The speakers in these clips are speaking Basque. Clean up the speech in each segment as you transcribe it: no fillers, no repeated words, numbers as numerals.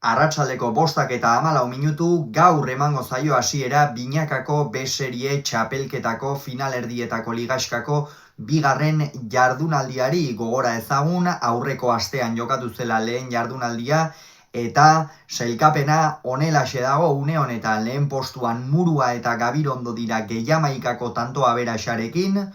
Arratsaldeko 5:14 gaur emango zaio hasiera binakako B-serie txapelketako finalerdietako ligaxkako bigarren jardunaldiari. Gogora ezagun, aurreko astean jokatu zela lehen jardunaldia eta sailkapena honelaxe dago une honetan. Lehen postuan Murua eta Gabirondo dira gehiamaikako tanto aberasarekin.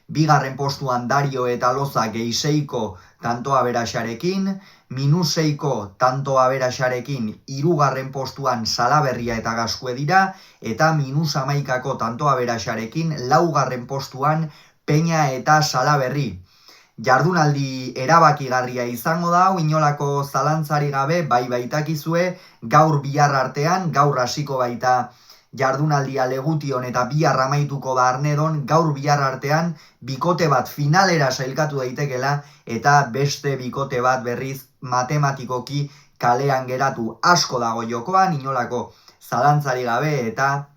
Bigarren postuan Dario eta Loza gehiseiko tanto aberasarekin, -6ko tanto aberasarekin hirugarren postuan Salaberria eta Gaskue dira, eta -11ko tanto aberasarekin laugarren postuan Peña eta Salaberri. Jardunaldi erabakigarria izango da, inolako zalantzari gabe, bai baitakizue, gaur bihar artean, gaur hasiko baita jardunaldia Legution eta bihar amaituko da Arnedon, gaur bihar artean bikote bat finalera sailkatu daitekela eta beste bikote bat berriz matematikoki kalean geratu. Asko dago jokoan, inolako zalantzari gabe, eta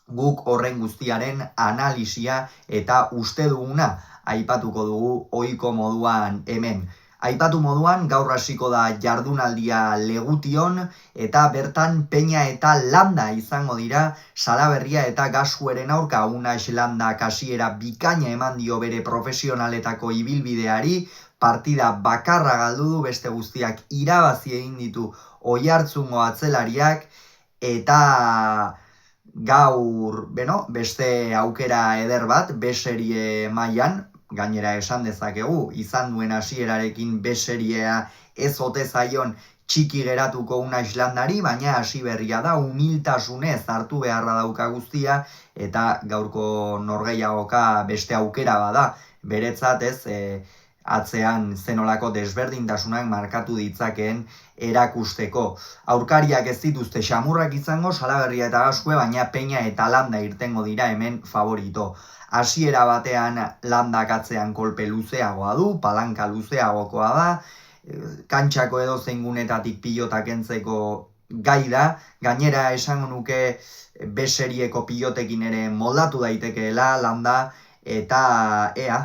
guk horren guztiaren analisia eta uste duguna aipatuko dugu ohiko moduan hemen. Aipatu moduan, gaur hasiko da jardunaldia Legution eta bertan Peña eta Landa izango dira Salaberria eta Gaskueren aurka. Unax Landa kasiera bikaina eman dio bere profesionaletako ibilbideari, partida bakarra galdu du, beste guztiak irabazi egin ditu Oiartzungo atzelariak, eta gaur, beste aukera eder bat, B-serie mailan, gainera esan dezakegu, izan duen hasierarekin B-seriea ez ote zaion txiki geratuko Unax Landari, baina hasi berria da, humiltasunez hartu beharra dauka guztia, eta gaurko norgehiagoka beste aukera bada, beretzat ez, atzean zenolako desberdintasunak markatu ditzakeen erakusteko. Aurkariak ez dituzte xamurrak izango, Salaberria eta Gaskue, baina Peña eta Landa irtengo dira hemen favorito. Hasiera batean Landak atzean kolpe luzeagoa du, palanka luzeagokoa da, kantxako edozein gunetatik pilotak kentzeko gai da, gainera esango nuke B-serieko pilotekin ere moldatu daitekeela Landa, eta ea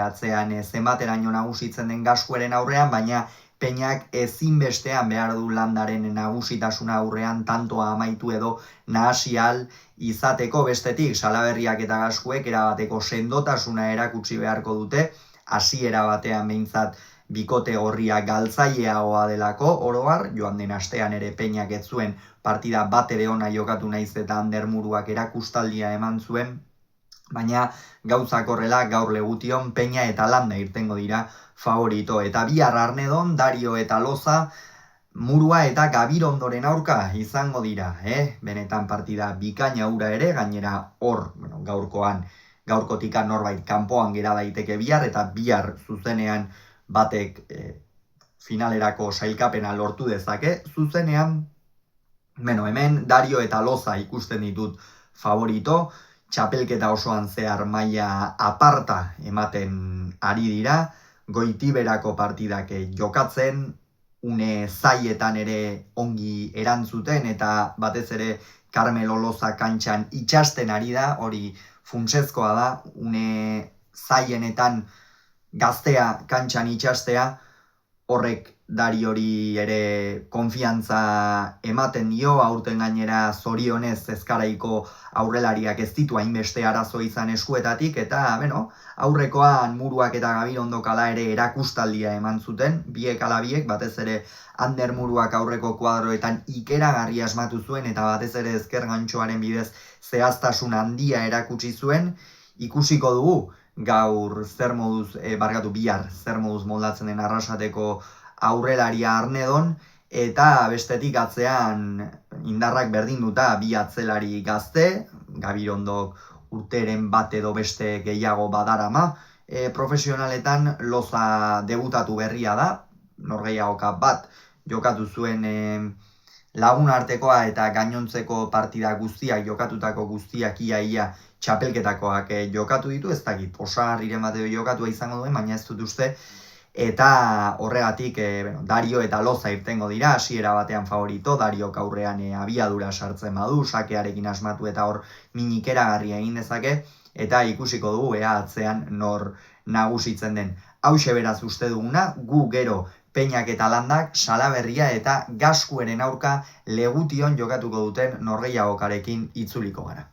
atzean zenbateraino nagusitzen den Gaskueren aurrean, baina Peñak ezinbestean behar du Landaren nagusitasuna aurrean tantoa amaitu edo nahasi ahal izateko. Bestetik, Salaberriak eta Gaskuek erabateko sendotasuna erakutsi beharko dute, hasiera batean behintzat bikote gorria galtzaileagoa delako, oroar, joan den astean ere Peñak ez zuen partida bat ere ona jokatu naiz eta Ander Muruak erakustaldia eman zuen, baina gauzak horrela gaur Legution Peña eta Landa irtengo dira favorito, eta bihar Arnedon Dario eta Loza Murua eta Gabirondoren aurka izango dira, benetan partida bikaina hura ere, gainera hor, gaurkotikan norbait kanpoan gera daiteke bihar, eta bihar zuzenean batek finalerako sailkapena lortu dezake, zuzenean, hemen Dario eta Loza ikusten ditut favorito, txapelketa osoan zehar maila aparta ematen ari dira, Goitiberako partidak jokatzen, une zaietan ere ongi erantzuten, eta batez ere Carmelo Loza kantxan itxasten ari da, hori funtsezkoa da, une zaienetan gaztea kantxan itxastea, horrek Dariori ere konfiantza ematen dio, aurten gainera zorionez ezkaraiko aurrelariak ez ditu hainbeste arazo izan eskuetatik, eta aurrekoan Muruak eta Gabirondok ala ere erakustaldia eman zuten, biek ala biek, batez ere Ander Muruak aurreko kuadroetan ikeragarri asmatu zuen, eta batez ere ezker gantxoaren bidez zehaztasun handia erakutsi zuen. Ikusiko dugu gaur bihar zer moduz moldatzen den Arrasateko aurrelaria Arnedon, eta bestetik atzean indarrak berdinduta bi atzelari gazte, Gabirondok urteren bat edo beste gehiago badarama, profesionaletan Loza debutatu berria da, norgehiagoka bat jokatu zuen lagun artekoa eta gainontzeko partida guztiak, jokatutako guztiak ia txapelketakoak jokatu ditu, ez dakit osagarriren bat edo jokatua izango duen, baina ez dut uste, eta horregatik Dario eta Loza irtengo dira, hasiera batean favorito, Dariok aurrean abiadura sartzen badu, sakearekin asmatu eta hor minikeragarria egin dezake, eta ikusiko dugu atzean nor nagusitzen den. Hauxe beraz uste duguna, gu gero Peñak eta Landak Salaberria eta Gaskueren aurka Legution jokatuko duten norgehiagokarekin itzuliko gara.